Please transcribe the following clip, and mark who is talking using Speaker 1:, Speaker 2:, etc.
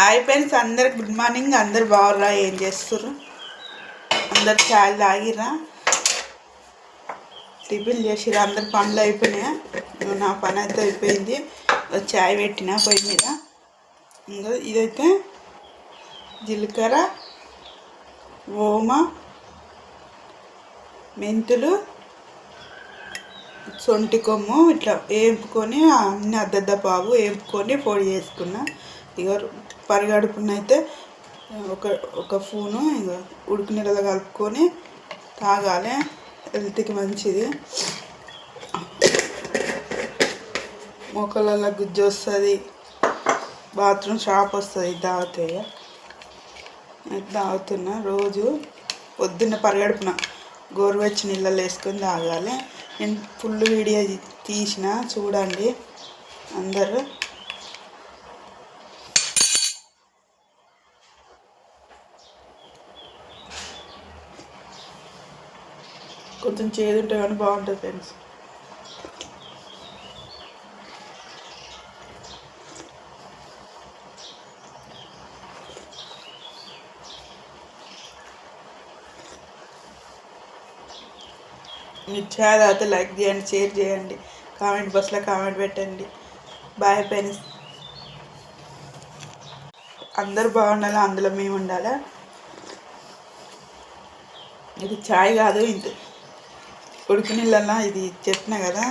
Speaker 1: Hi friends, అందరు good morning. అందరు బాగుర్రా? ఏం చేస్తుర్రు? అందరు చాయ్ తాగిర్రా? టిఫిన్ చేసిర్రా? అందరు పనులు అయిపోయినాయా? నా పని అయితే అయిపోయింది. చాయ్ పెట్టిన పొయ్యి మీద. ఇంకా ఇదైతే జీలకర్ర, ఓమ, మెంతులు, సొంటి కొమ్ము ఇట్లా వేపుకొని అన్ని అద్దద్ద పావు వేపుకొని పొడి చేసుకున్నా. ఇక పరిగడుపునైతే ఒక స్పూను ఇక ఉడుకు నీళ్ళలో కలుపుకొని తాగాలి. హెల్త్కి మంచిది. మొక్కలలో గుజ్జు వస్తుంది, బాత్రూమ్ షాప్ వస్తుంది. తాగితే తాగుతున్నా. రోజు పొద్దున్న పరిగడుపున గోరువెచ్చ నీళ్ళలో వేసుకొని తాగాలి. నేను ఫుల్ వీడియో తీసిన, చూడండి అందరూ. కొంచెం చేదు ఉంటే కానీ బాగుంటుంది ఫ్రెండ్స్. మీరు చాయ్ తాగితే లైక్ చేయండి, షేర్ చేయండి, కామెంట్ బాక్స్లో కామెంట్ పెట్టండి. Bye friends. అందరూ బాగుండాలి, అందులో మేము ఉండాలి. ఇది చాయ్ కాదు, ఇంత ఉడికి నీళ్ళన్నా ఇది చెప్పిన కదా.